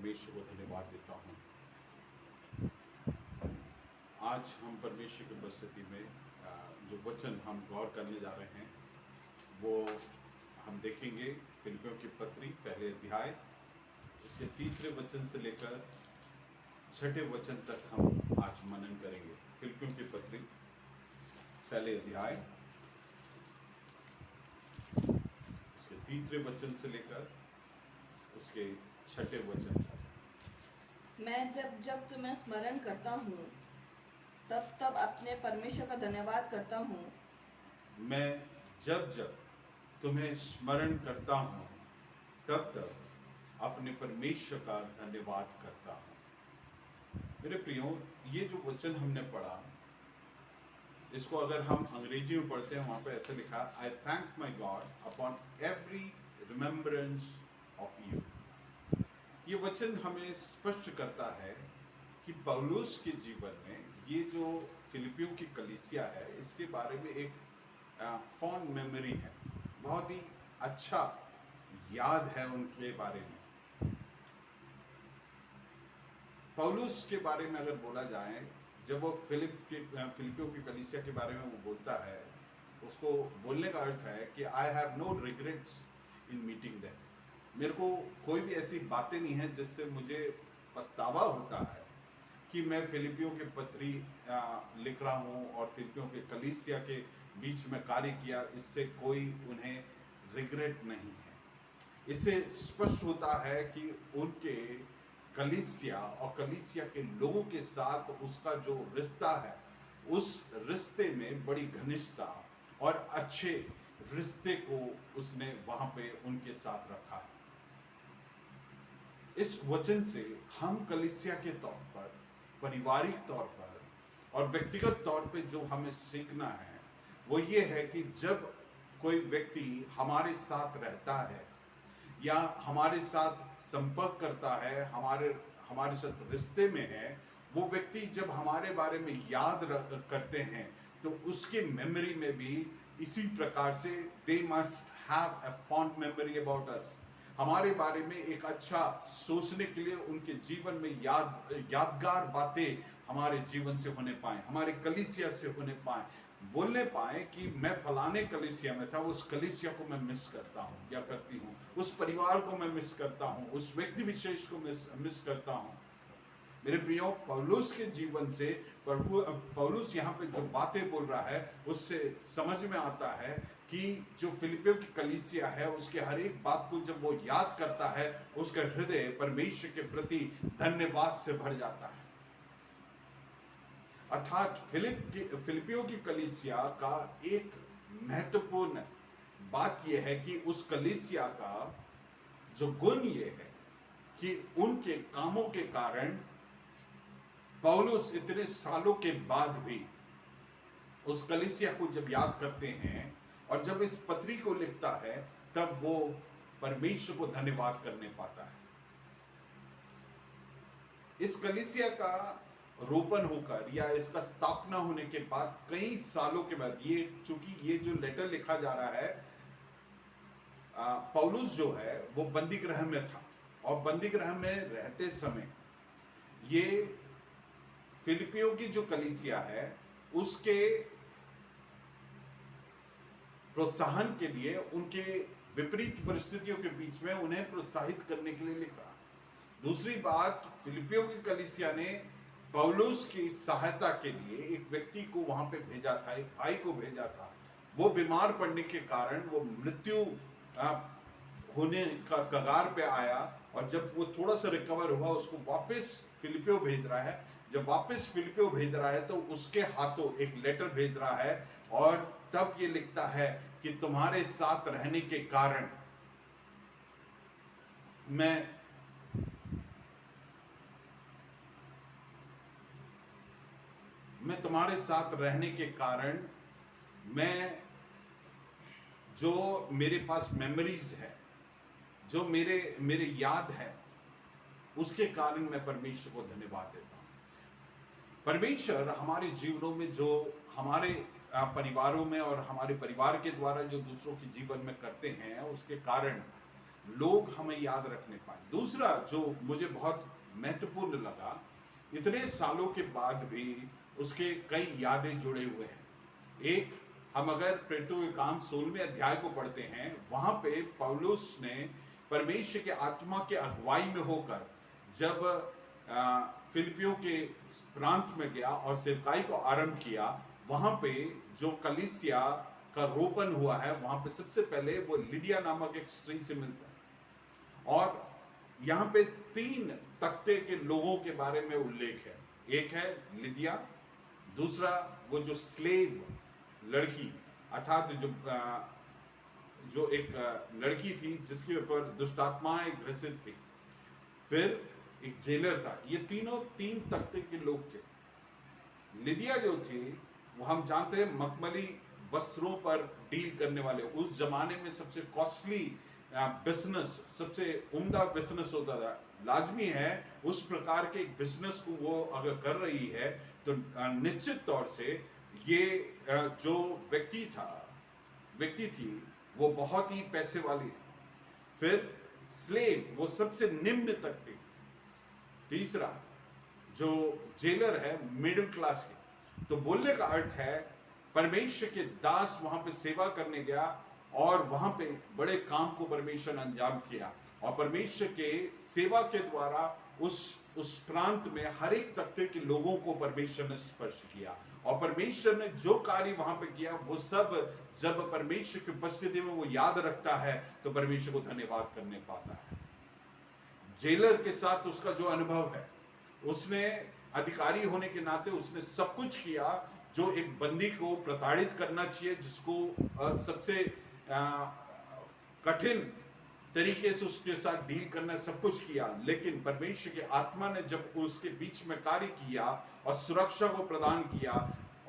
परमेश्वर को धन्यवाद देता हूँ। आज हम परमेश्वर की उपस्थिति में जो वचन हम गौर करने जा रहे हैं वो हम देखेंगे फिलिपियों की पत्री पहले अध्याय उसके 3 वचन से लेकर 6 वचन तक हम आज मनन करेंगे। फिलिपियों की पत्री पहले अध्याय उसके 3 वचन से लेकर उसके 6 वचन तक। मैं जब जब तुम्हें स्मरण करता हूँ तब तब अपने परमेश्वर का धन्यवाद करता हूँ। मैं जब जब तुम्हें स्मरण करता हूँ तब तब अपने परमेश्वर का धन्यवाद करता हूँ। मेरे प्रियो, ये जो वचन हमने पढ़ा इसको अगर हम अंग्रेजी में पढ़ते हैं वहाँ पे ऐसे लिखा, आई thank my God upon every remembrance of you. ये वचन हमें स्पष्ट करता है कि पौलुस के जीवन में ये जो फिलिपियों की कलीसिया है इसके बारे में एक फॉन्ड मेमोरी है, बहुत ही अच्छा याद है उनके बारे में। पौलुस के बारे में अगर बोला जाए, जब वो फिलिपियों की कलीसिया के बारे में वो बोलता है, उसको बोलने का अर्थ है कि I have no regrets in meeting them. मेरे को कोई भी ऐसी बातें नहीं है जिससे मुझे पछतावा होता है कि मैं फिलिपियों के पत्री लिख रहा हूँ और फिलिपियों के कलीसिया के बीच में कार्य किया, इससे कोई उन्हें रिग्रेट नहीं है। इससे स्पष्ट होता है कि उनके कलीसिया और कलीसिया के लोगों के साथ उसका जो रिश्ता है, उस रिश्ते में बड़ी घनिष्ठता और अच्छे रिश्ते को उसने वहां पे उनके साथ रखा है। इस वचन से हम कलीसिया के तौर पर, पारिवारिक तौर पर और व्यक्तिगत तौर पे जो हमें सीखना है वो ये है कि जब कोई व्यक्ति हमारे साथ रहता है या हमारे साथ संपर्क करता है, हमारे साथ रिश्ते में है, वो व्यक्ति जब हमारे बारे में याद करते हैं तो उसके मेमोरी में भी इसी प्रकार से they must have a fond memory about us. हमारे बारे में एक अच्छा सोचने के लिए उनके जीवन में यादगार बातें हमारे जीवन से होने पाए, हमारे कलीसिया से होने पाए, बोलने पाए कि मैं फलाने कलीसिया में था, उस कलीसिया को मैं मिस करता हूँ या करती हूँ, उस परिवार को मैं मिस करता हूँ, उस व्यक्ति विशेष को मिस करता हूँ। मेरे प्रियो, पौलुस के जीवन से पौलुस यहाँ पे जो बातें बोल रहा है उससे समझ में आता है कि जो फिलिपियों की कलीसिया है उसके हर एक बात को जब वो याद करता है, उसका हृदय परमेश्वर के प्रति धन्यवाद से भर जाता है। अर्थात फिलिपियों की कलीसिया का एक महत्वपूर्ण बात यह है कि उस कलीसिया का जो गुण ये है कि उनके कामों के कारण पौलुस इतने सालों के बाद भी उस कलीसिया को जब याद करते हैं और जब इस पत्री को लिखता है तब वो परमेश्वर को धन्यवाद करने पाता है। इस कलीसिया का रोपण होकर या इसका स्थापना होने के बाद कई सालों के बाद, ये चूंकि ये जो लेटर लिखा जा रहा है, पौलुस जो है वो बंदी गृह में था और बंदी गृह में रहते समय ये फिलिपियों की जो कलीसिया है उसके प्रोत्साहन के लिए, उनके विपरीत परिस्थितियों के बीच में उन्हें प्रोत्साहित करने के लिए लिखा। दूसरी बात, फिलिपियों की कलीसिया ने पौलुस की सहायता के लिए एक व्यक्ति को वहां पे भेजा था, एक भाई को भेजा था। वो बीमार पड़ने के कारण वो मृत्यु होने का कगार पे आया और जब वो थोड़ा सा रिकवर हुआ उसको वापस फिलिपियो भेज रहा है। जब वापस फिलिपियो भेज रहा है तो उसके हाथों एक लेटर भेज रहा है और तब ये लिखता है कि तुम्हारे साथ रहने के कारण मैं तुम्हारे साथ रहने के कारण मैं जो मेरे पास मेमोरीज है, जो मेरे याद है, उसके कारण मैं परमेश्वर को धन्यवाद देता हूँ। परमेश्वर हमारे जीवनों में जो हमारे परिवारों में और हमारे परिवार के द्वारा जो दूसरों के जीवन में करते हैं उसके कारण लोग हमें याद रखने पाए। दूसरा जो मुझे बहुत महत्वपूर्ण लगा, इतने सालों के बाद भी उसके कई यादें जुड़े हुए हैं। एक, हम अगर प्रेरितों के काम 16वें अध्याय को पढ़ते हैं, वहां पे पौलुस ने परमेश्वर के आत्मा के अगुवाई में होकर जब फिलिपियों के प्रांत में गया और सेवकाई को आरंभ किया, वहां पे जो कलीसिया का रोपण हुआ है, वहां पे सबसे पहले वो लिडिया नामक एक स्त्री से मिलता है। और यहाँ पे 3 तख्ते के लोगों के बारे में उल्लेख है। एक है लिडिया, दूसरा वो जो स्लेव लड़की, अर्थात जो एक लड़की थी जिसके ऊपर दुष्ट आत्माएं ग्रसित थी, फिर एक जेलर था। ये तीनों 3 तख्ते के लोग थे। लिडिया जो थी, वो हम जानते हैं मखमली वस्त्रों पर डील करने वाले, उस जमाने में सबसे कॉस्टली बिजनेस, सबसे उम्दा बिजनेस होता था। लाजमी है उस प्रकार के बिजनेस को वो अगर कर रही है तो निश्चित तौर से ये जो व्यक्ति थी वो बहुत ही पैसे वाली थी। फिर स्लेव, वो सबसे निम्न तक की। तीसरा जो जेलर है, मिडिल क्लास की। तो बोलने का अर्थ है परमेश्वर के दास वहां पे सेवा करने गया और वहां पे बड़े काम को परमेश्वर ने अंजाम किया, और परमेश्वर के सेवा के द्वारा उस प्रांत में हर एक तख्ते के लोगों को परमेश्वर ने स्पर्श किया। और परमेश्वर ने जो कार्य वहां पे किया वो सब जब परमेश्वर की उपस्थिति में वो याद रखता है तो परमेश्वर को धन्यवाद करने पाता है। जेलर के साथ उसका जो अनुभव है, उसने अधिकारी होने के नाते उसने सब कुछ किया जो एक बंदी को प्रताड़ित करना चाहिए, जिसको सबसे कठिन तरीके से उसके साथ डील करना, सब कुछ किया। लेकिन परमेश्वर के आत्मा ने जब उसके बीच में कार्य किया और सुरक्षा को प्रदान किया,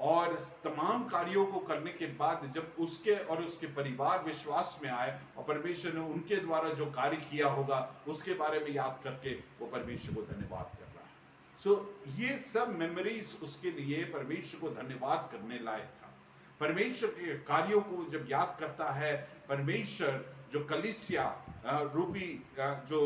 और तमाम कार्यों को करने के बाद जब उसके और उसके परिवार विश्वास में आए और परमेश्वर ने उनके द्वारा जो कार्य किया होगा उसके बारे में याद करके वो परमेश्वर को धन्यवाद कर रहा है। सो ये सब मेमोरीज उसके लिए परमेश्वर को धन्यवाद करने लायक था। परमेश्वर के कार्यों को जब याद करता है, परमेश्वर जो कलीसिया रूपी जो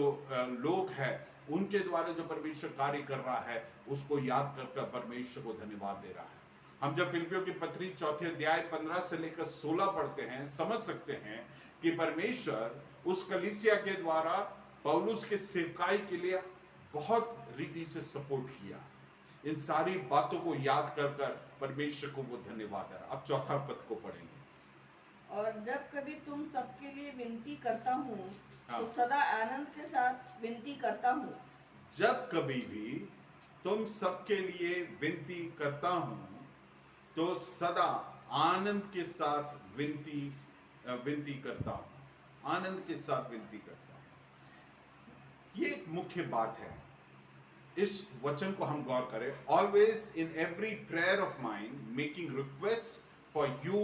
लोग हैं उनके द्वारा जो परमेश्वर कार्य कर रहा है, उसको याद कर परमेश्वर को धन्यवाद दे रहा है। हम जब फिलिपियों की पत्री 4 अध्याय 15 से लेकर 16 पढ़ते हैं, समझ सकते हैं कि परमेश्वर उस कलीसिया के द्वारा पौलुस के सेवकाई के लिए बहुत रीति से सपोर्ट किया। इन सारी बातों को याद कर परमेश्वर को वो धन्यवाद है। अब 4 पद को पढ़ेंगे। और जब कभी तुम सबके लिए विनती करता हूँ हाँ। तो सदा आनंद के साथ विनती करता हूँ। जब कभी भी तुम सबके लिए विनती करता हूँ तो सदा आनंद के साथ विनती करता हूँ। आनंद के साथ विनती करता हूँ। ये एक मुख्य बात है। इस वचन को हम गौर करें। Always in every prayer of mine making request for you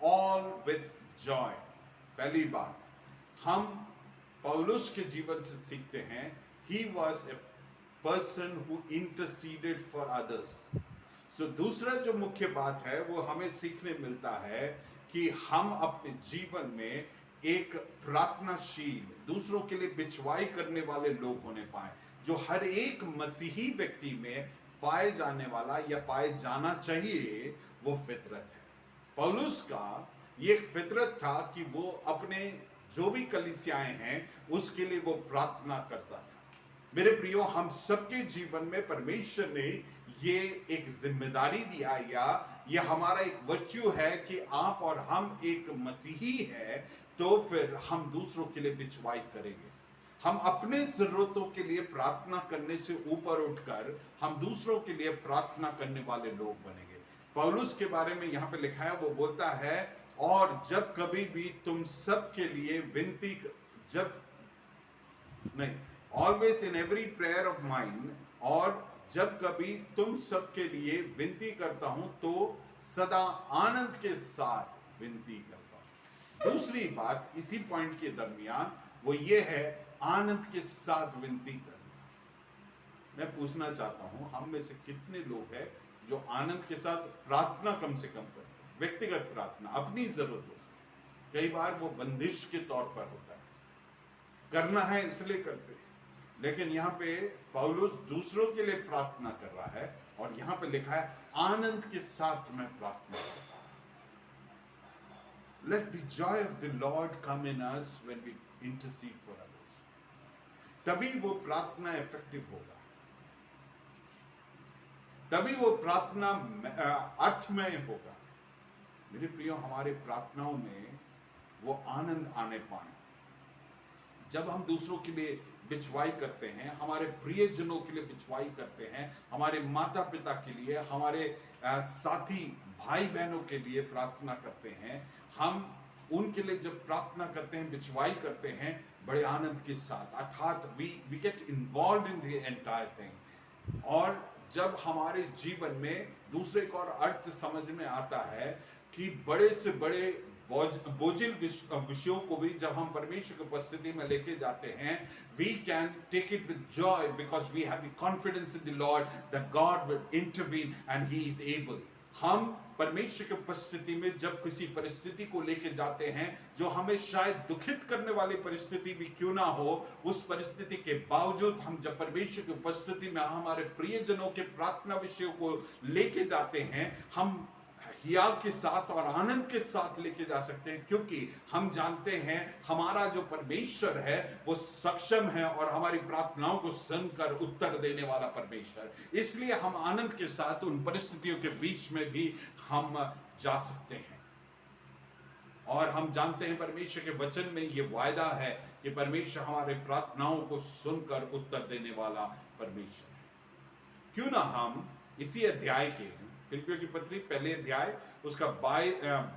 all with joy. पहली बात हम पौलुस के जीवन से सीखते हैं, he was a person who interceded for others. So दूसरा जो मुख्य बात है वो हमें सीखने मिलता है कि हम अपने जीवन में एक प्रार्थनाशील, दूसरों के लिए बिचवाई करने वाले लोग होने पाए, जो हर एक मसीही व्यक्ति में पाए जाने वाला या पाए जाना चाहिए वो फितरत है। पौलुस का ये एक फितरत था कि वो अपने जो भी कलीसियाएं हैं उसके लिए वो प्रार्थना करता था। मेरे प्रियो, हम सबके जीवन में परमेश्वर ने ये एक जिम्मेदारी दिया, या ये हमारा एक वर्च्यू है कि आप और हम एक मसीही है तो फिर हम दूसरों के लिए बिचवाई करेंगे। हम अपने जरूरतों के लिए प्रार्थना करने से ऊपर उठकर हम दूसरों के लिए प्रार्थना करने वाले लोग बनेंगे। पौलुस के बारे में यहाँ पे लिखा है, वो बोलता है और जब कभी भी तुम सब के लिए विनती, always in every prayer of mind, और जब कभी तुम सब के लिए विनती करता हूं तो सदा आनंद के साथ विनती करता हूं। दूसरी बात इसी पॉइंट के दरमियान वो ये है, आनंद के साथ विनती करना। मैं पूछना चाहता हूं, हम में से कितने लोग हैं जो आनंद के साथ प्रार्थना कम से कम करते हैं? व्यक्तिगत प्रार्थना, अपनी जरूरतों। कई बार वो बंदिश के तौर पर होता है, करना है इसलिए करते हैं। लेकिन यहाँ पे पौलुस दूसरों के लिए प्रार्थना कर रहा है और यहाँ पे लिखा है आनंद के साथ मैं प्रार्थना करता हूँ। Let the joy of the Lord come in us when we intercede for others. तभी वो प्रार्थना इफेक्टिव होगा, तभी वो प्रार्थना अर्थमय होगा। मेरे प्रियो, हमारे प्रार्थनाओं में वो आनंद आने पाए। जब हम दूसरों के लिए बिचवाई करते हैं, हमारे प्रियजनों के लिए बिचवाई करते हैं, हमारे माता पिता के लिए, हमारे साथी भाई बहनों के लिए प्रार्थना करते हैं, हम उनके लिए जब प्रार्थना करते हैं, बिचवाई करते हैं बड़े आनंद के साथ, अर्थात we get involve in the entire thing. और जब हमारे जीवन में दूसरे को और अर्थ समझ में आता है कि बड़े से बड़े बोझिल विषयों को भी जब हम परमेश्वर की उपस्थिति में लेके जाते हैं, we can take it with joy because we have the confidence in the Lord that God will intervene and He is able. हम परमेश्वर की उपस्थिति में जब किसी परिस्थिति को लेके जाते हैं जो हमें शायद दुखित करने वाली परिस्थिति भी क्यों ना हो, उस परिस्थिति के बावजूद हम जब परमेश्वर की उपस्थिति में हमारे प्रियजनों के प्रार्थना विषयों को लेके जाते हैं, हम हियाव के साथ और आनंद के साथ लेके जा सकते हैं, क्योंकि हम जानते हैं हमारा जो परमेश्वर है वो सक्षम है और हमारी प्रार्थनाओं को सुनकर उत्तर देने वाला परमेश्वर। इसलिए हम आनंद के साथ उन परिस्थितियों के बीच में भी हम जा सकते हैं। और हम जानते हैं परमेश्वर के वचन में ये वायदा है कि परमेश्वर हमारे प्रार्थनाओं को सुनकर उत्तर देने वाला परमेश्वर है। क्यों ना हम इसी अध्याय के, फिलिप्पियों की पत्री पहले अध्याय उसका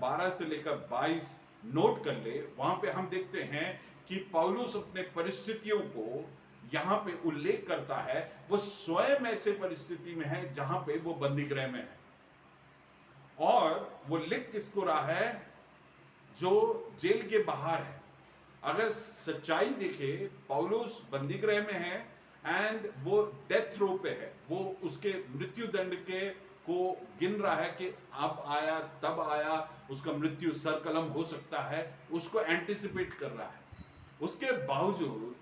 12 से लेकर 22 नोट कर ले। वहां पे हम देखते हैं कि पौलुस अपने परिस्थितियों को यहां पे उल्लेख करता है। वो स्वयं ऐसे परिस्थिति में है जहां पे वो बंदीगृह में है, और वो लिख किसको रहा है? जो जेल के बाहर है। अगर सच्चाई देखे, पौलुस बंदीगृह में है एंड वो डेथ रो पे है। वो उसके मृत्यु दंड के को गिन रहा है कि अब आया तब आया, उसका मृत्यु सरकलम हो सकता है, उसको एंटिसिपेट कर रहा है। उसके बावजूद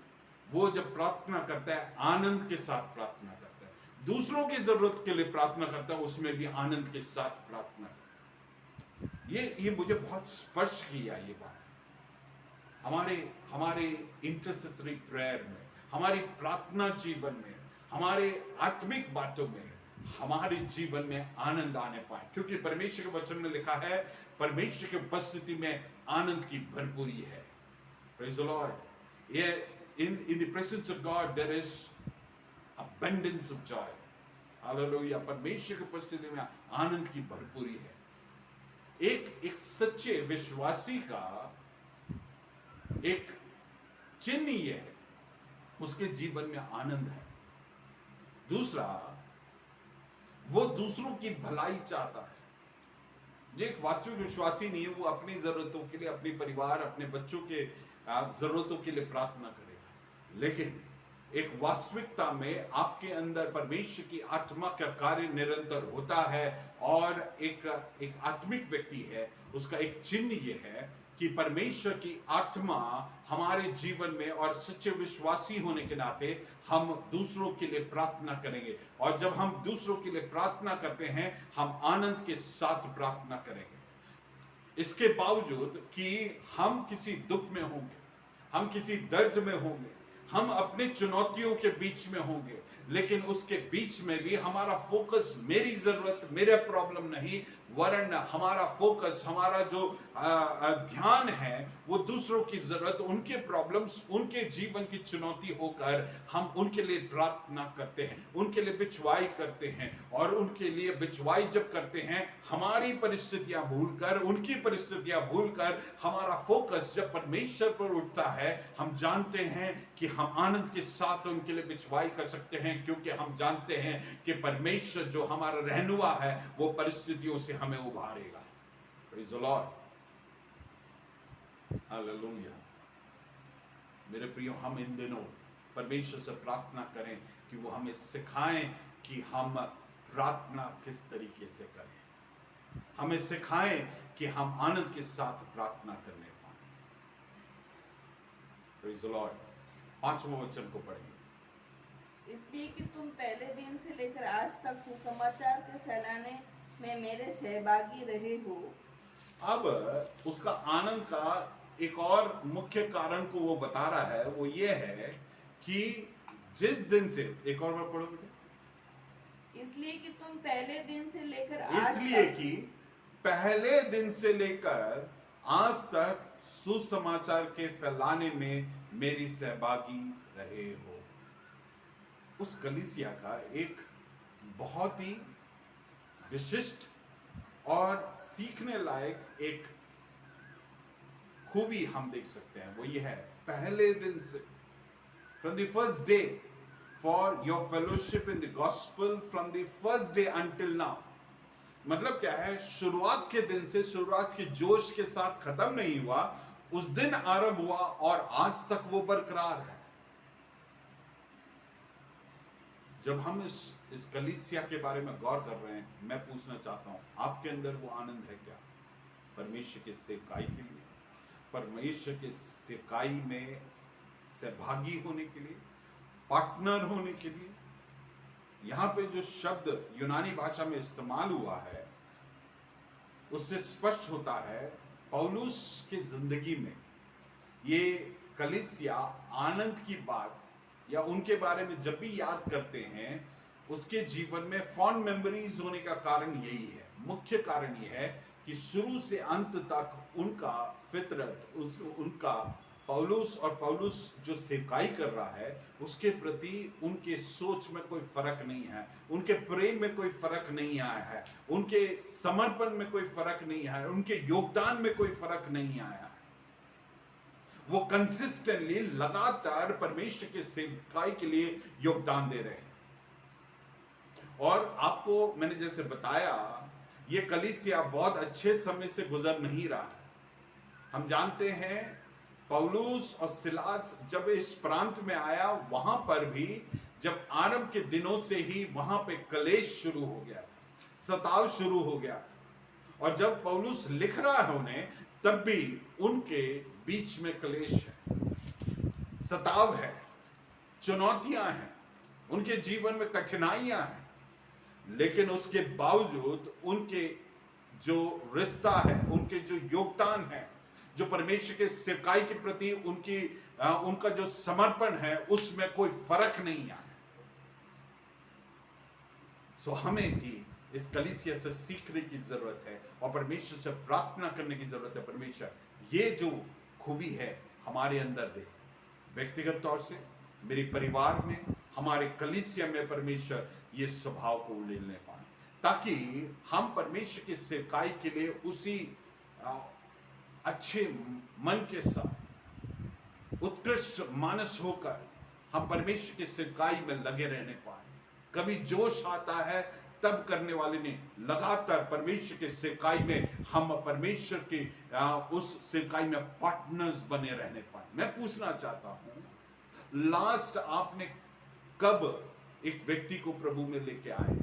वो जब प्रार्थना करता है, आनंद के साथ प्रार्थना करता है, दूसरों की जरूरत के लिए प्रार्थना करता है, उसमें भी आनंद के साथ प्रार्थना करता है। ये मुझे बहुत स्पर्श किया ये बात। हमारे इंटरसेसरी प्रेयर में, हमारी प्रार्थना जीवन में, हमारे आत्मिक बातों में हमारे जीवन में आनंद आने पाए, क्योंकि परमेश्वर के वचन में लिखा है परमेश्वर की उपस्थिति में आनंद की भरपूरी है। Praise the Lord. In the presence of God there is abundance of joy. Hallelujah. परमेश्वर की उपस्थिति में आनंद की भरपूरी है। एक सच्चे विश्वासी का एक चिन्ह ये है, उसके जीवन में आनंद है। दूसरा, वो दूसरों की भलाई चाहता है। जो एक वास्तविक विश्वासी नहीं है, वो अपनी जरूरतों के लिए, अपने परिवार, अपने बच्चों के जरूरतों के लिए प्रार्थना करेगा। लेकिन एक वास्तविकता में आपके अंदर परमेश्वर की आत्मा का कार्य निरंतर होता है, और एक आत्मिक व्यक्ति है, उसका एक चिन्ह ये है कि परमेश्वर की आत्मा हमारे जीवन में, और सच्चे विश्वासी होने के नाते हम दूसरों के लिए प्रार्थना करेंगे। और जब हम दूसरों के लिए प्रार्थना करते हैं, हम आनंद के साथ प्रार्थना करेंगे। इसके बावजूद कि हम किसी दुख में होंगे, हम किसी दर्द में होंगे, हम अपने चुनौतियों के बीच में होंगे, लेकिन उसके बीच में भी हमारा फोकस मेरी जरूरत, मेरा प्रॉब्लम नहीं, वरन हमारा फोकस, हमारा जो ध्यान है वो दूसरों की जरूरत, उनके प्रॉब्लम्स, उनके जीवन की चुनौती होकर हम उनके लिए प्रार्थना करते हैं, उनके लिए बिचवाई करते हैं। और उनके लिए बिचवाई जब करते हैं, हमारी परिस्थितियां भूलकर, उनकी परिस्थितियां भूलकर हमारा फोकस जब परमेश्वर पर उठता है, हम जानते हैं कि हम आनंद के साथ उनके लिए बिचवाई कर सकते हैं, क्योंकि हम जानते हैं कि परमेश्वर जो हमारा रहनुमा है वो परिस्थितियों से हमें उभारेगा। Praise the Lord. Hallelujah. मेरे प्रियो, हम इन दिनों परमेश्वर से प्रार्थना करें कि वो हमें सिखाएं कि हम प्रार्थना किस तरीके से करें, हमें सिखाएं कि हम आनंद के साथ प्रार्थना करने पाए। Praise the Lord. 5वां वचन को पढ़ेंगे। इसलिए कि तुम पहले दिन से लेकर आज तक सुसमाचार के फैलाने में मेरे सहभागी रहे हो। अब उसका आनंद का एक और मुख्य कारण को वो बता रहा है, वो ये है कि जिस दिन से, एक और बार पढ़ो बेटे। इसलिए कि तुम पहले दिन से लेकर आज इसलिए तक कि पहले दिन से लेकर आज तक सुसमाचार के फैलाने में मेरी सहभागी रहे हो। उस कलीसिया का एक बहुत ही विशिष्ट और सीखने लायक एक खूबी हम देख सकते हैं, वो ये है पहले दिन से, from the first day for your fellowship in the gospel, from the first day until now. मतलब क्या है, शुरुआत के दिन से, शुरुआत के जोश के साथ खत्म नहीं हुआ, उस दिन आरंभ हुआ और आज तक वो बरकरार है। जब हम इस कलीसिया के बारे में गौर कर रहे हैं, मैं पूछना चाहता हूं, आपके अंदर वो आनंद है क्या? परमेश्वर के सेवकाई के लिए, परमेश्वर के सेवकाई में सहभागी होने के लिए, पार्टनर होने के लिए। यहां पे जो शब्द यूनानी भाषा में इस्तेमाल हुआ है, उससे स्पष्ट होता है पौलुस की जिंदगी में ये कलीसिया आनंद की बात या उनके बारे में जब भी याद करते हैं, उसके जीवन में फॉन्ड मेमोरीज होने का कारण यही है। मुख्य कारण यह है कि शुरू से अंत तक उनका फितरत, उनका पौलुस और पौलुस जो सेवकाई कर रहा है उसके प्रति उनके सोच में कोई फर्क नहीं है, उनके प्रेम में कोई फर्क नहीं आया है, उनके समर्पण में कोई फर्क नहीं आया है, उनके योगदान में कोई फर्क नहीं आया है। वो कंसिस्टेंटली, लगातार परमेश्वर के सेवकाई के लिए योगदान दे रहे हैं। और आपको मैंने जैसे बताया, ये कलीसिया बहुत अच्छे समय से गुजर नहीं रहा है। हम जानते हैं पौलुस और सिलास जब इस प्रांत में आया, वहां पर भी जब आरंभ के दिनों से ही वहां पे कलेश शुरू हो गया था, सताव शुरू हो गया था। और जब पौलुस लिख रहा है उन्हें, तब भी उनके बीच में कलेश है, सताव है, चुनौतियां हैं, उनके जीवन में कठिनाइयां हैं। लेकिन उसके बावजूद उनके जो रिश्ता है, उनके जो योगदान है, जो परमेश्वर के सेवकाई के प्रति उनका जो समर्पण है, उसमें कोई फर्क नहीं आया। सो हमें भी इस कलीसिया से सीखने की जरूरत है और परमेश्वर से प्रार्थना करने की जरूरत है, परमेश्वर ये जो खूबी है हमारे अंदर दे, व्यक्तिगत तौर से, मेरे परिवार में, हमारे कलीसिया में परमेश्वर ये स्वभाव को उड़ेलने पाए, ताकि हम परमेश्वर की सेवकाई के लिए उसी अच्छे मन के साथ, उत्कृष्ट मानस होकर हम परमेश्वर की सेवकाई में लगे रहने पाए। कभी जोश आता है तब करने वाले नहीं, लगातार परमेश्वर के सेवकाई में हम परमेश्वर के उस सेवकाई में पार्टनर्स बने रहने पाए। मैं पूछना चाहता हूं, लास्ट आपने कब एक व्यक्ति को प्रभु में लेके आए?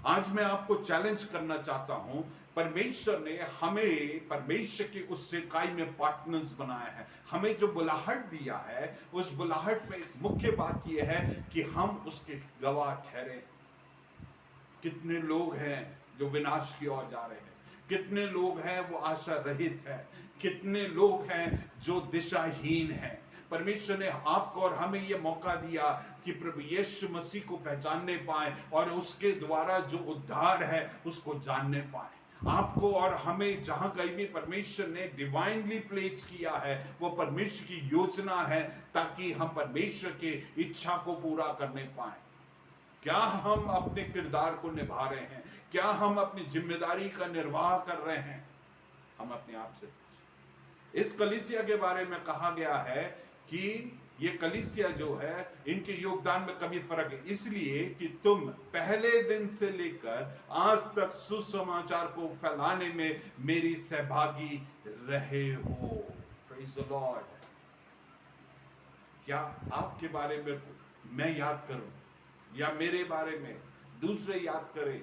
आज मैं आपको चैलेंज करना चाहता हूं, परमेश्वर ने हमें परमेश्वर की उस सेवकाई में पार्टनर्स बनाया है। हमें जो बुलाहट दिया है, उस बुलाहट में एक मुख्य बात यह है कि हम उसके गवाह ठहरे। कितने लोग हैं जो विनाश की ओर जा रहे हैं, कितने लोग हैं वो आशा रहित है, कितने लोग हैं जो दिशाहीन हैं। परमेश्वर ने आपको और हमें यह मौका दिया कि प्रभु यीशु मसीह को पहचानने पाए और उसके द्वारा जो उद्धार है उसको जानने पाए। आपको और हमें जहां कहीं भी परमेश्वर ने डिवाइनली प्लेस किया है, वो परमेश्वर की योजना है ताकि हम परमेश्वर की इच्छा को पूरा करने पाए। क्या हम अपने किरदार को निभा रहे हैं? क्या हम अपनी जिम्मेदारी का निर्वाह कर रहे हैं? हम अपने आप से पूछें। इस कलीसिया के बारे में कहा गया है कि ये कलीसिया जो है, इनके योगदान में कभी फर्क है, इसलिए कि तुम पहले दिन से लेकर आज तक सुसमाचार को फैलाने में मेरी सहभागी रहे हो। Praise the Lord. क्या आपके बारे में मैं याद करूं या मेरे बारे में दूसरे याद करें,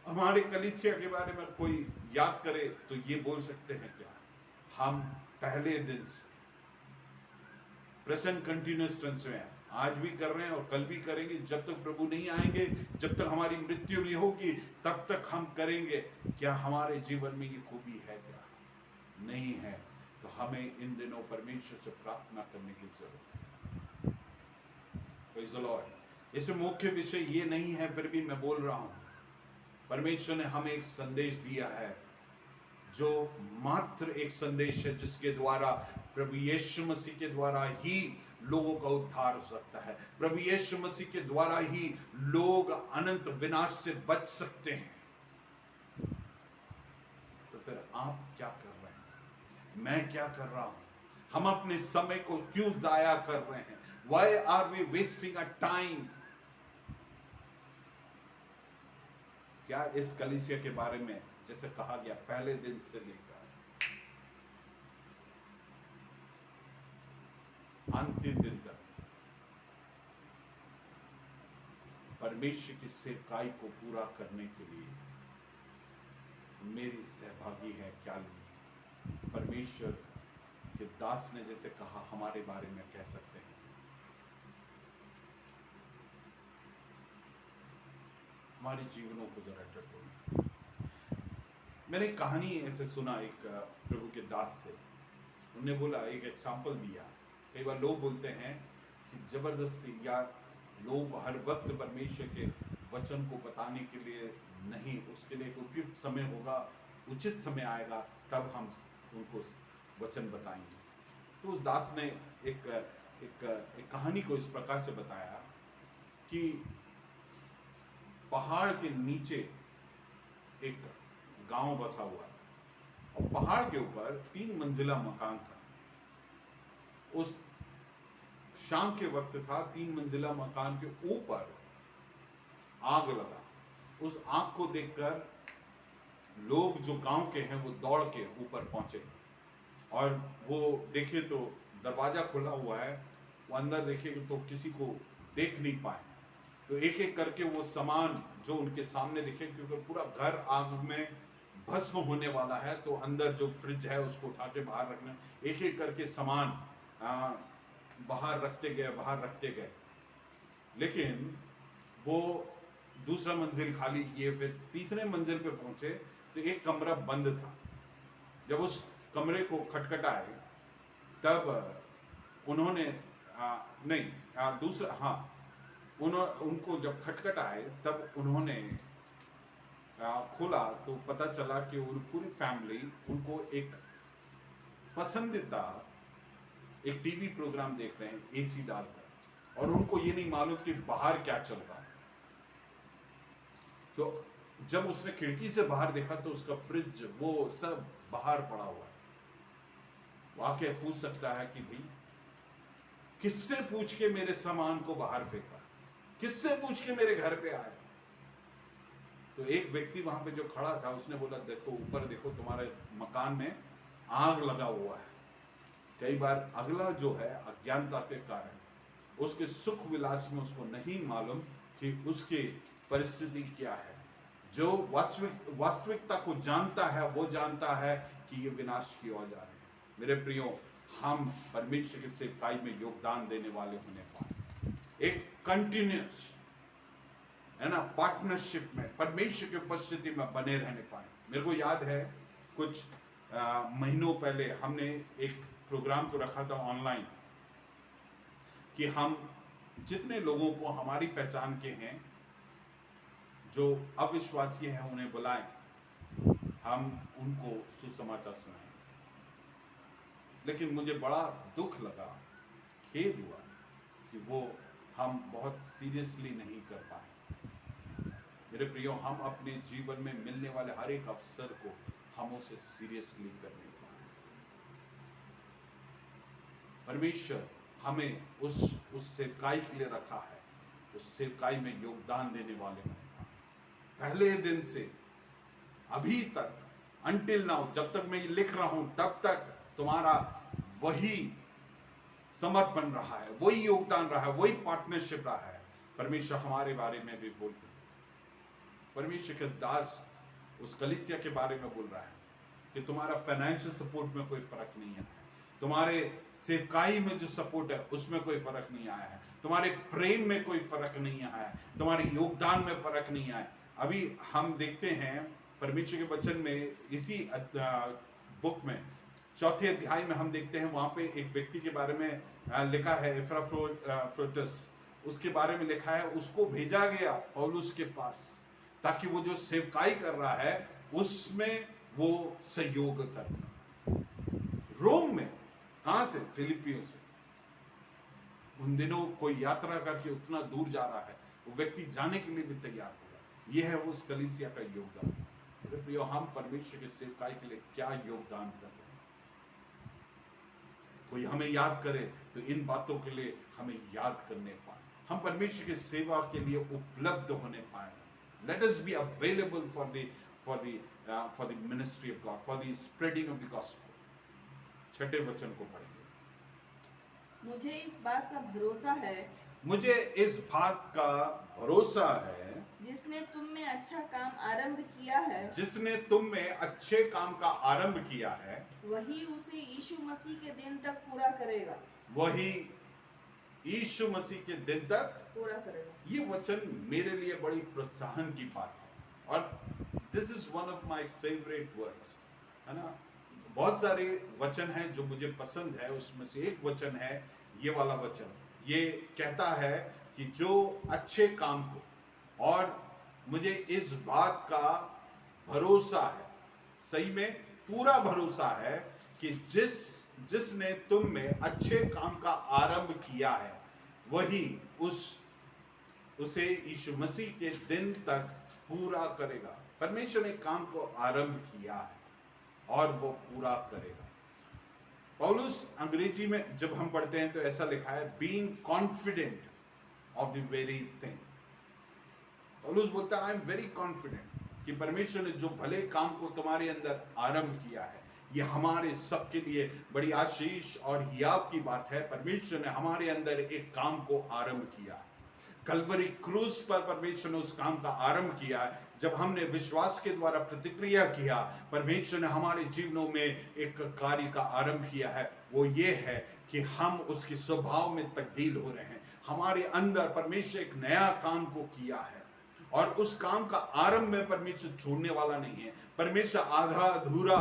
हमारे कलीसिया के बारे में कोई याद करे, तो ये बोल सकते हैं क्या? हम पहले दिन से प्रेजेंट कंटिन्यूअस टेंस में है, आज भी कर रहे हैं और कल भी करेंगे। जब तक प्रभु नहीं आएंगे, जब तक हमारी मृत्यु नहीं होगी, तब तक हम करेंगे। क्या हमारे जीवन में ये खूबी है? क्या नहीं है? तो हमें इन दिनों परमेश्वर से प्रार्थना करने की जरूरत है। Praise the Lord. इसमें मुख्य विषय ये नहीं है, फिर भी मैं बोल रहा हूं, परमेश्वर ने हमें एक संदेश दिया है, जो मात्र एक संदेश है जिसके द्वारा प्रभु यीशु मसीह के द्वारा ही लोगों का उद्धार हो सकता है। प्रभु यीशु मसीह के द्वारा ही लोग अनंत विनाश से बच सकते हैं। तो फिर आप क्या कर रहे हैं? मैं क्या कर रहा हूं? हम अपने समय को क्यों जाया कर रहे हैं? Why are we wasting our time? क्या इस कलीसिया के बारे में जैसे कहा गया, पहले दिन से लेकर अंतिम दिन तक परमेश्वर की सेवकाई को पूरा करने के लिए मेरी सहभागी है क्या नहीं? परमेश्वर के दास ने जैसे कहा, हमारे बारे में कह सकते हैं। हमारे जीवनों को जरा टटोलें। मैंने एक कहानी ऐसे सुना एक प्रभु के दास से। उन्होंने बोला, एक एग्जाम्पल दिया। कई बार लोग बोलते हैं कि जबरदस्ती या लोग हर वक्त परमेश्वर के वचन को बताने के लिए नहीं, उसके लिए एक उपयुक्त समय होगा, उचित समय आएगा, तब हम उनको वचन बताएंगे। तो उस दास ने एक कहानी को इस प्रकार से बताया कि पहाड़ के नीचे एक गांव बसा हुआ था और पहाड़ के ऊपर 3 मंजिला मकान था। उस शाम के वक्त था, 3 मंजिला मकान के ऊपर आग लगा। उस आग को देखकर लोग जो गांव के हैं वो दौड़ के ऊपर पहुंचे और वो देखे तो दरवाजा खुला हुआ है। वो अंदर देखे तो किसी को देख नहीं पाए। तो एक एक करके वो सामान जो उनके सामने दिखे, क्योंकि पूरा घर आग में भस्म होने वाला है, तो अंदर जो फ्रिज है उसको उठा के बाहर रखना, एक एक करके सामान बाहर रखते गए। लेकिन वो दूसरा मंजिल खाली किए, फिर तीसरे मंजिल पे पहुंचे तो एक कमरा बंद था। जब उस कमरे को खटखटाए तब उन्होंने उनको जब खटखटाए तब उन्होंने खोला तो पता चला कि उन पूरी फैमिली उनको एक पसंदीदा एक टीवी प्रोग्राम देख रहे हैं एसी डालकर, और उनको ये नहीं मालूम कि बाहर क्या चल रहा है। तो जब उसने खिड़की से बाहर देखा तो उसका फ्रिज वो सब बाहर पड़ा हुआ है। वो आके पूछ सकता है कि भाई किससे पूछ के मेरे सामान को बाहर फेंका, किससे पूछ के मेरे घर पे आए? तो एक व्यक्ति वहां पे जो खड़ा था उसने बोला, देखो ऊपर देखो, तुम्हारे मकान में आग लगा हुआ है। कई बार अगला जो है अज्ञानता के कारण उसके सुख विलास में उसको नहीं मालूम कि उसकी परिस्थिति क्या है। जो वास्तविकता को जानता है वो जानता है कि ये विनाश की ओर जा रहे हैं। मेरे प्रियो, हम परमेश्वर की सेवकाई में योगदान देने वाले होने पाए, एक कंटिन्यूअस है ना पार्टनरशिप में परमेश्वर की उपस्थिति में बने रहने पाए। मेरे को याद है कुछ महीनों पहले हमने एक प्रोग्राम को रखा था ऑनलाइन कि हम जितने लोगों को हमारी पहचान के हैं जो अविश्वासी हैं उन्हें बुलाएं, हम उनको सुसमाचार सुनाएं। लेकिन मुझे बड़ा दुख लगा, खेद हुआ कि वो हम बहुत सीरियसली नहीं कर पाए। मेरे प्रियो, हम अपने जीवन में मिलने वाले हर एक अवसर को हम उसे सीरियसली करने पाए। परमेश्वर हमें उस सेवकाई के लिए रखा है, उस सेवकाई में योगदान देने वाले होने पाए। पहले दिन से अभी तक, अंटिल नाउ, जब तक मैं ये लिख रहा हूं तब तक तुम्हारा वही समर्पण रहा है, वही योगदान रहा है, वही पार्टनरशिप रहा है। परमेश्वर हमारे बारे में भी बोल, परमेश्वर के दास उस कलीसिया के बारे में बोल रहा है कि तुम्हारा फाइनेंशियल सपोर्ट में कोई फर्क नहीं है, तुम्हारे सेवकाई में जो सपोर्ट है उसमें कोई फर्क नहीं आया है, तुम्हारे प्रेम में कोई फर्क नहीं आया है, तुम्हारे योगदान में फर्क नहीं आया है। अभी हम देखते हैं परमेश्वर के वचन में, इसी बुक में 4थे अध्याय में हम देखते हैं, वहां पे एक व्यक्ति के बारे में लिखा है, एपफ्रोडिटस, उसके बारे में लिखा है, उसको भेजा गया पौलुस के पास ताकि वो जो सेवकाई कर रहा है उसमें वो सहयोग करे। रोम में, कहां से? फिलिपियों से। उन दिनों कोई यात्रा करके उतना दूर जा रहा है, वो व्यक्ति जाने के लिए भी तैयार होगा। यह है वो उस कलीसिया का योगदान। मेरे प्रियो, हम परमेश्वर के सेवकाई के लिए क्या योगदान कर रहे हैं? कोई हमें याद करे तो इन बातों के लिए हमें याद करने पाए, हम परमेश्वर की सेवा के लिए उपलब्ध होने पाए। Let us be available for the ministry of God, for the spreading of the gospel. 6ठे वचन को पढ़िए। मुझे इस बात का भरोसा है, मुझे इस बात का भरोसा है, जिसने तुम में अच्छा काम आरंभ किया है, जिसने तुम में अच्छे काम का आरंभ किया है, वही उसे यीशु मसीह के दिन तक पूरा करेगा। वही यीशु मसीह के दिन तक पूरा करेगा। ये वचन मेरे लिए बड़ी प्रोत्साहन की बात है, और this is one of my favourite words, है ना। बहुत सारे वचन हैं जो मुझे पसंद है, उसमें से एक वचन है ये वाला वचन। ये कहता है कि जो अच्छे काम को, और मुझे इस बात का भरोसा है, सही में पूरा भरोसा है कि जिसने तुम में अच्छे काम का आरंभ किया है, वही उसे यीशु मसीह के दिन तक पूरा करेगा। परमेश्वर ने काम को आरंभ किया है और वो पूरा करेगा। पौलुस अंग्रेजी में जब हम पढ़ते हैं तो ऐसा लिखा है, being confident of the very thing. पौलुस बोलता है, आई एम वेरी कॉन्फिडेंट कि परमेश्वर ने जो भले काम को तुम्हारे अंदर आरंभ किया है, ये हमारे सबके लिए बड़ी आशीष और हियाव की बात है। परमेश्वर ने हमारे अंदर एक काम को आरंभ किया। कलवरी क्रूज पर परमेश्वर ने उस काम का आरंभ किया। जब हमने विश्वास के द्वारा प्रतिक्रिया किया, परमेश्वर ने हमारे जीवनों में एक कार्य का आरंभ किया है। वो ये है कि हम उसके स्वभाव में तब्दील हो रहे हैं। हमारे अंदर परमेश्वर एक नया काम को किया है, और उस काम का आरंभ में परमेश्वर छोड़ने वाला नहीं है। परमेश्वर आधा अधूरा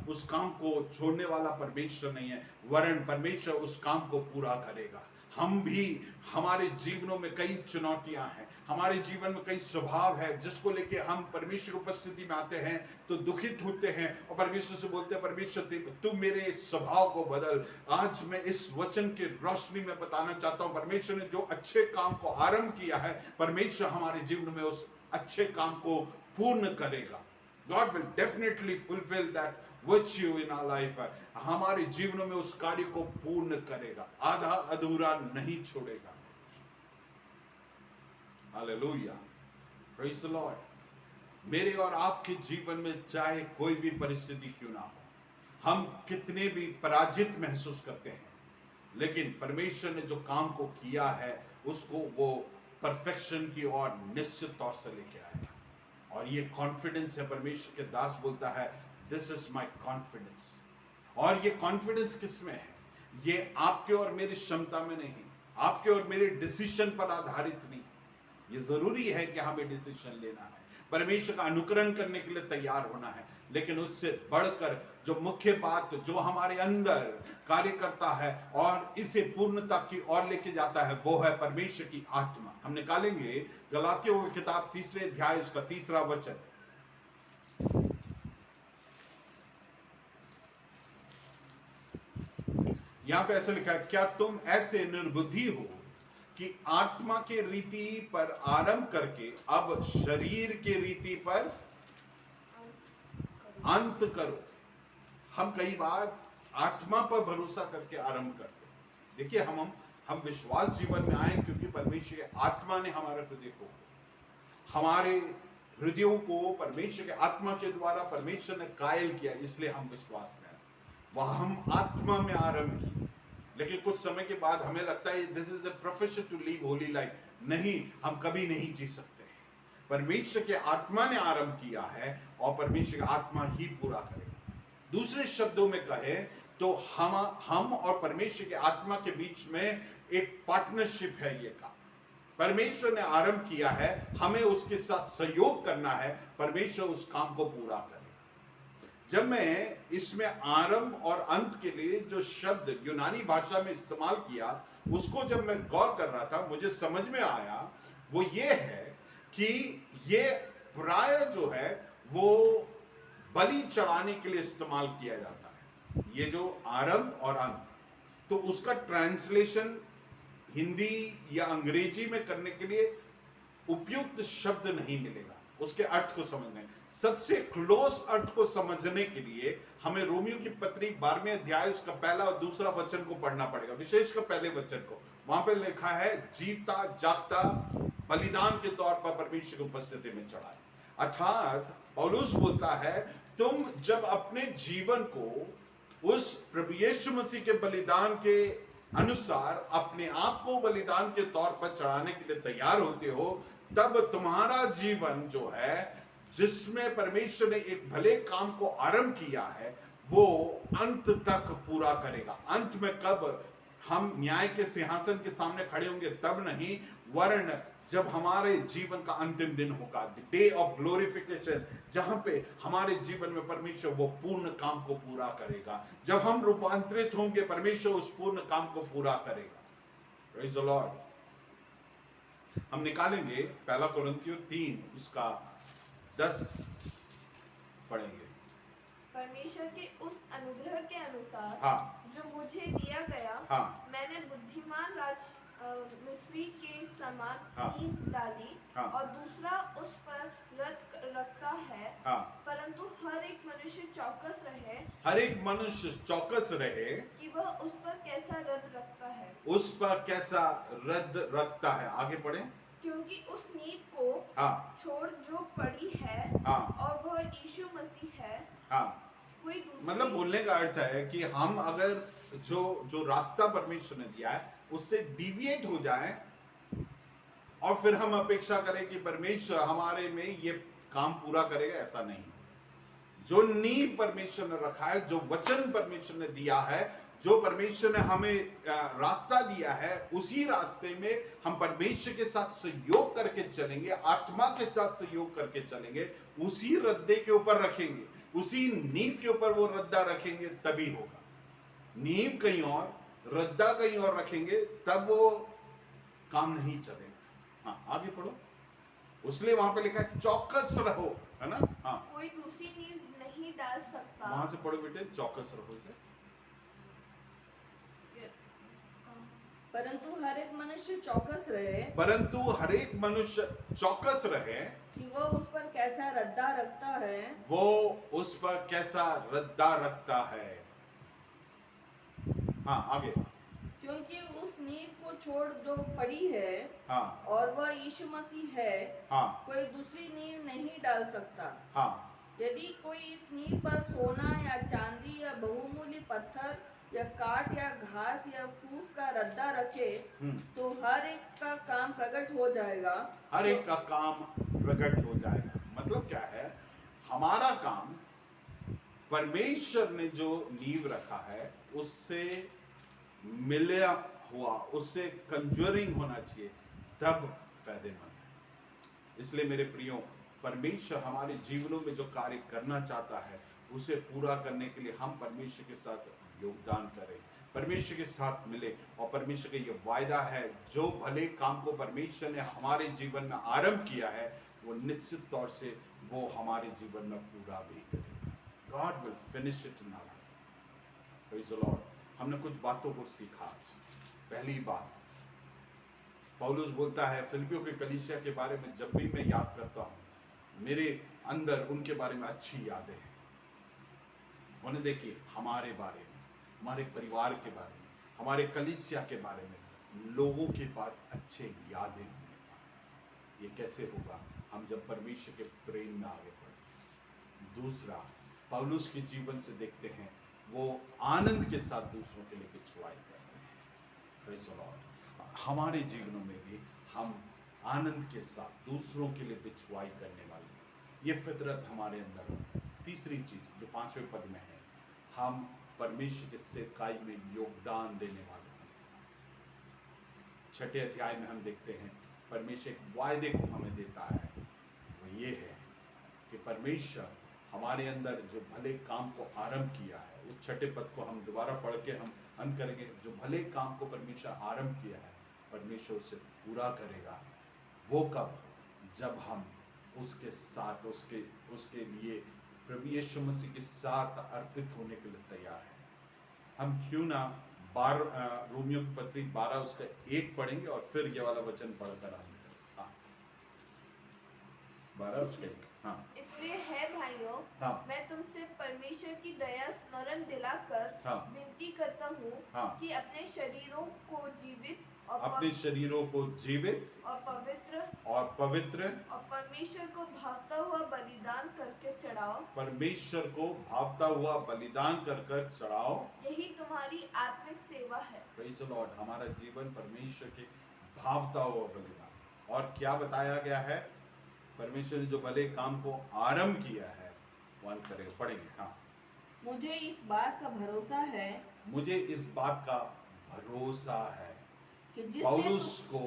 उस काम को छोड़ने वाला परमेश्वर नहीं है, वरन परमेश्वर उस काम को पूरा करेगा। हम भी, हमारे जीवनों में कई चुनौतियां हैं, हमारे जीवन में कई स्वभाव है जिसको लेके हम परमेश्वर की उपस्थिति में आते हैं तो दुखित होते हैं, और परमेश्वर से बोलते हैं, परमेश्वर तू मेरे इस स्वभाव को बदल। आज मैं इस वचन की रोशनी में बताना चाहता हूं, परमेश्वर ने जो अच्छे काम को आरंभ किया है, परमेश्वर हमारे जीवन में उस अच्छे काम को पूर्ण करेगा। God will definitely fulfill that virtue in our life. हमारे जीवनों में उस कार्य को पूर्ण करेगा, आधा अधूरा नहीं छोड़ेगा। Hallelujah. Praise the Lord. मेरे और आपके जीवन में चाहे कोई भी परिस्थिति क्यों ना हो, हम कितने भी पराजित महसूस करते हैं, लेकिन परमेश्वर ने जो काम को किया है उसको वो परफेक्शन की ओर निश्चित तौर से लेके आएगा। और ये कॉन्फिडेंस है, परमेश्वर के दास बोलता है, दिस इज माई कॉन्फिडेंस। और ये कॉन्फिडेंस किस में है? ये आपके और मेरी क्षमता में नहीं, आपके और मेरे डिसीजन पर आधारित नहीं। ये जरूरी है कि हमें डिसीजन लेना है, परमेश्वर का अनुकरण करने के लिए तैयार होना है, लेकिन उससे बढ़कर जो मुख्य बात जो हमारे अंदर कार्य करता है और इसे पूर्णता की ओर लेके जाता है, वो है परमेश्वर की आत्मा। हम निकालेंगे गलातियों की किताब 3 अध्याय उसका 3 वचन। यहां पे ऐसा लिखा है, क्या तुम ऐसे निर्बुद्धि हो कि आत्मा के रीति पर आरंभ करके अब शरीर के रीति पर अंत करो। हम कई बार आत्मा पर भरोसा करके आरंभ करते हैं। देखिए, हम विश्वास जीवन में आए क्योंकि परमेश्वर की आत्मा ने हमारे हृदय को, हमारे हृदयों को परमेश्वर के आत्मा के द्वारा परमेश्वर ने कायल किया, इसलिए हम विश्वास में आए। वह हम आत्मा में आरंभ की, लेकिन कुछ समय के बाद हमें लगता है this is a profession to live holy life. नहीं, हम कभी नहीं जी सकते। परमेश्वर के आत्मा ने आरंभ किया है और परमेश्वर की आत्मा ही पूरा करेगा। दूसरे शब्दों में कहे तो हम और परमेश्वर की आत्मा के बीच में एक पार्टनरशिप है। ये काम परमेश्वर ने आरंभ किया है, हमें उसके साथ सहयोग करना है, परमेश्वर उस काम को पूरा करेगा। जब मैं इसमें आरंभ और अंत के लिए जो शब्द यूनानी भाषा में इस्तेमाल किया, उसको जब मैं गौर कर रहा था, मुझे समझ में आया वो ये है कि ये प्राय जो है वो बलि चढ़ाने के लिए इस्तेमाल किया जाता है। ये जो आरंभ और अंत, तो उसका ट्रांसलेशन हिंदी या अंग्रेजी में करने के लिए उपयुक्त शब्द नहीं मिलेगा। उसके अर्थ को समझने, सबसे क्लोज अर्थ को समझने के लिए हमें रोमियो की पत्री 12वें अध्याय उसका पहला और दूसरा वचन को पढ़ना पड़ेगा, विशेषकर पहले वचन को। वहां पे लिखा है जीता जागता बलिदान के तौर पर परमेश्वर की उपस्थिति में चढ़ाए। अर्थात पौलुस बोलता है, तुम जब अपने जीवन को उस प्रभु यीशु मसीह के बलिदान के अनुसार अपने आप को बलिदान के तौर पर चढ़ाने के लिए तैयार होते हो, तब तुम्हारा जीवन जो है, जिसमें परमेश्वर ने एक भले काम को आरंभ किया है, वो अंत तक पूरा करेगा। अंत में कब हम न्याय के सिंहासन के सामने खड़े होंगे तब नहीं, वरन जब हमारे जीवन का अंतिम दिन होगा, डे ऑफ ग्लोरिफिकेशन, जहां पे हमारे जीवन में परमेश्वर वो पूर्ण काम को पूरा करेगा। जब हम रूपांतरित होंगे, परमेश्वर उस पूर्ण काम को पूरा करेगा। Praise the Lord. हम निकालेंगे 1 कोरिन्थियों 3 उसका 10 पढ़ेंगे। परमेश्वर के उस अनुग्रह के अनुसार हाँ, जो मुझे दिया गया, हाँ, मैंने बुद्धिमान राज मिस्री के समान हाँ, नींव डाली, हाँ, और दूसरा उस पर रखा है। हाँ। परंतु हर एक मनुष्य चौकस रहे हर एक मनुष्य चौकस रहे कि वह उस पर कैसा रद्द रखता है, उस पर कैसा रद्द रखता है। आगे पढ़े। क्योंकि उस नींव को हाँ, छोड़ जो पड़ी है, हाँ, और वह यीशु मसीह है, हाँ। कोई दूसरी मतलब बोलने का अर्थ है कि हम अगर जो रास्ता परमेश्वर ने दिया है उससे डिविएट हो जाए और फिर हम अपेक्षा करें कि परमेश्वर हमारे में ये काम पूरा करेगा, ऐसा नहीं। जो नींव परमेश्वर ने रखा है, जो वचन परमेश्वर ने दिया है, जो परमेश्वर ने हमें रास्ता दिया है, उसी रास्ते में हम परमेश्वर के साथ सहयोग करके चलेंगे, आत्मा के साथ सहयोग करके चलेंगे, उसी रद्दे के ऊपर रखेंगे, उसी नींव के ऊपर वो रद्दा रखेंगे, तभी होगा। नींव कहीं और, रद्दा कहीं और रखेंगे तब वो काम नहीं चलेगा। हाँ, आगे पढ़ो। उसलिए वहां पे लिखा है चौकस रहो, है ना। हाँ, कोई दूसरी नींव नहीं डाल सकता। वहां से पढ़ो बेटे, चौकस रहो से। परंतु हर एक मनुष्य चौकस रहे, परंतु हर एक मनुष्य चौकस रहे कि वो उस पर कैसा रद्दा रखता है, वो उस पर कैसा रद्दा रखता है। हाँ, आगे। क्योंकि उस नींव को छोड़ जो पड़ी है, हाँ, और वह यीशु मसीह है, हाँ, कोई दूसरी नींव नहीं डाल सकता। हाँ, यदि कोई इस नींव पर सोना या चांदी या बहुमूल्य पत्थर या काठ या घास या फूस का रद्दा रखे, तो हर एक का काम प्रकट हो जाएगा। हर एक का काम प्रकट हो जाएगा। मतलब क्या है, हमारा काम परमेश्वर ने जो नींव रखा है उससे मिला हुआ, उससे कंज्यूरिंग होना चाहिए, तब फायदेमंद है। इसलिए मेरे प्रियो, परमेश्वर हमारे जीवनों में जो कार्य करना चाहता है उसे पूरा करने के लिए हम परमेश्वर के साथ योगदान करें, परमेश्वर के साथ मिले। और परमेश्वर का ये वायदा है, जो भले काम को परमेश्वर ने हमारे जीवन में आरंभ किया है, वो निश्चित तौर से वो हमारे जीवन में पूरा भी करेगा। God will finish it in our life. Praise the Lord. हमने कुछ बातों को सीखा आज। पहली बात, पौलुस बोलता है फिलिप्पियों के कलीसिया के बारे में, जब भी मैं याद करता हूँ मेरे अंदर उनके बारे में अच्छी यादें हैं। उन्हें देखिए, हमारे बारे में, हमारे परिवार के बारे में, हमारे कलीसिया के बारे में लोगों के पास अच्छे यादें होने पाए। ये कैसे होगा? हम जब परमेश्वर के प्रेम में आगे बढ़े। दूसरा, पौलुस के जीवन से देखते हैं वो आनंद के साथ दूसरों के लिए पिछवाई करते हैं। Praise the Lord. हमारे जीवनों में भी हम आनंद के साथ दूसरों के लिए पिछवाई करने वाले हैं। ये फितरत हमारे अंदर है। तीसरी चीज जो 5वें पद में है, हम परमेश्वर के सेवकाई में योगदान देने वाले हैं। 6 अध्याय में हम देखते हैं परमेश्वर एक वायदे को हमें देता है, वो ये है कि परमेश्वर हमारे अंदर जो भले काम को आरंभ किया है, उस 6 पद को हम दोबारा पढ़ के हम अंत करेंगे। जो भले काम को परमेश्वर आरंभ किया है, परमेश्वर उसे पूरा करेगा। वो कब? जब हम उसके साथ उसके लिए प्रभु यीशु मसीह के साथ अर्पित होने के लिए तैयार हैं। हम क्यों ना रोमियो की पत्री 12 उसका 1 पढ़ेंगे और फिर ये वाला वचन पढ़कर आएंगे। हाँ, 12 उसके 1। हाँ, इसलिए है भाइयों, हाँ, मैं तुमसे परमेश्वर की दया स्मरण दिलाकर हाँ, विनती करता हूँ हाँ, कि अपने शरीरों को जीवित और अपने शरीरों को जीवित पवित्र और पवित्र और परमेश्वर को भावता हुआ बलिदान करके चढ़ाओ। परमेश्वर को भावता हुआ बलिदान कर चढ़ाओ। यही तुम्हारी आत्मिक सेवा है। Praise the Lord. हमारा जीवन परमेश्वर के भावता हुआ बलिदान। और क्या बताया गया है? परमेश्वर ने जो भले काम को आरंभ किया है वो अंत करेगा। पढ़ेंगे। हाँ, मुझे इस बात का भरोसा है मुझे इस बात का भरोसा है। कि जिसने पौलुस को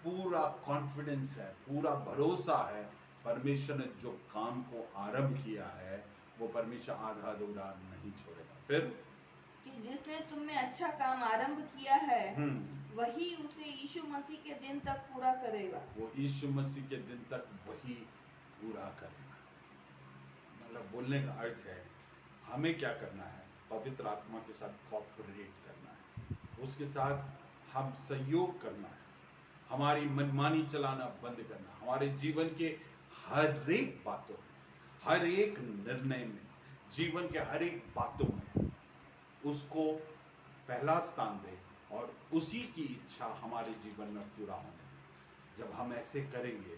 पूरा कॉन्फिडेंस है, पूरा भरोसा है, परमेश्वर ने जो काम को आरंभ किया है वो परमेश्वर आधा अधूरा नहीं छोड़ेगा। फिर कि जिसने तुम में अच्छा काम आरंभ किया है वही उसे यीशु मसीह के दिन तक पूरा करेगा। वो यीशु मसीह के दिन तक वही पूरा करेगा। मतलब बोलने का अर्थ है हमें क्या करना है? पवित्र आत्मा के साथ कोऑपरेट करना है, उसके साथ हम सहयोग करना है, हमारी मनमानी चलाना बंद करना, हमारे जीवन के हर एक बातों में, हर एक निर्णय में, जीवन के हर एक बातों में उसको पहला स्थान दे और उसी की इच्छा हमारे जीवन में पूरा होने दे। जब हम ऐसे करेंगे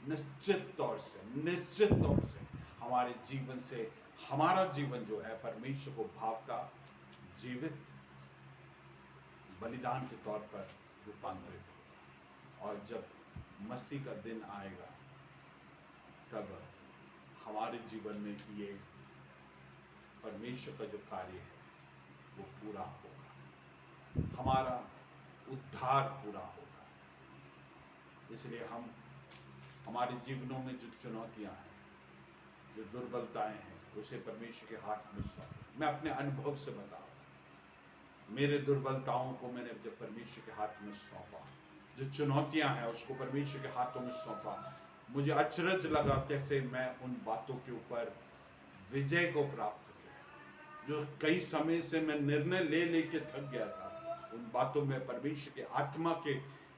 निश्चित तौर से हमारे जीवन से हमारा जीवन जो है परमेश्वर को भावता, जीवित, बलिदान के तौर पर रूपांतरित होगा। और जब मसीह का दिन आएगा तब हमारे जीवन में ये परमेश्वर का जो कार्य है वो पूरा होगा, हमारा उद्धार पूरा होगा। इसलिए हम हमारे जीवनों में जो चुनौतियां हैं, जो दुर्बलताएं हैं, उसे परमेश्वर के हाथ में सौंपें। मैं अपने अनुभव से बता रहा हूं, मेरे दुर्बलताओं को मैंने जब परमेश्वर के हाथ में सौंपा, जो चुनौतियां हैं उसको परमेश्वर के हाथों में सौंपा, मुझे अचरज लगा कैसे मैं उन बातों के ऊपर विजय को प्राप्त किया। जो कई समय से मैं निर्णय ले के थक गया था, उन बातों में परमेश्वर के आत्मा के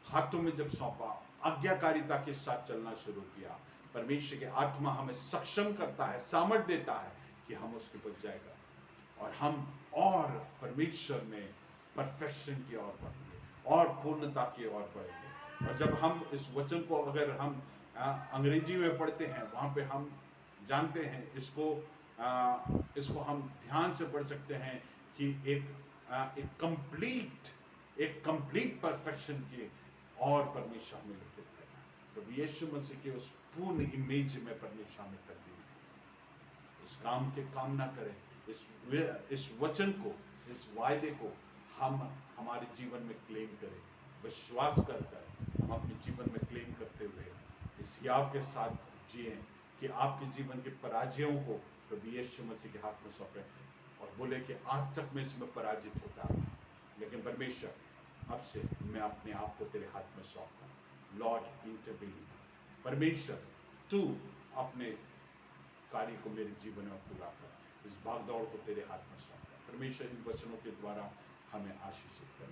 हाथों में जब सौंपा, आज्ञाकारिता के साथ चलना शुरू किया, परमेश्वर के आत्मा हमें सक्षम करता है, सामर्थ देता है कि हम उसके ऊपर जाएगा और हम और परमेश्वर में परफेक्शन की ओर बढ़ेंगे और पूर्णता की ओर बढ़ेंगे। और जब हम इस वचन को अगर हम अंग्रेजी में पढ़ते हैं, वहाँ पे हम जानते हैं इसको हम ध्यान से पढ़ सकते हैं कि एक कंप्लीट परफेक्शन की और परमेश्वर हमें लेके जाएगा। तो यीशु मसीह के उस पूर्ण इमेज में परमेश्वर हमें तब्दील करें। इस काम के काम ना करें, इस वचन को, इस वायदे को हम हमारे जीवन में क्लेम करें, विश्वास कर हम अपने जीवन में क्लेम करते हुए इस याव के साथ जिए कि आपके जीवन के पराजयों को प्रभु यीशु मसीह के हाथ में सौंपें और बोले कि आज तक मैं इसमें पराजित होता रहा, लेकिन परमेश्वर अब से मैं अपने आप को तेरे हाथ में सौंपता हूं। लॉर्ड इंटरवीन, परमेश्वर तू अपने कार्य को मेरे जीवन में पूरा कर। इस भागदौड़ को तेरे हाथ में सौंपता। परमेश्वर इन वचनों के द्वारा हमें आशीषित कर।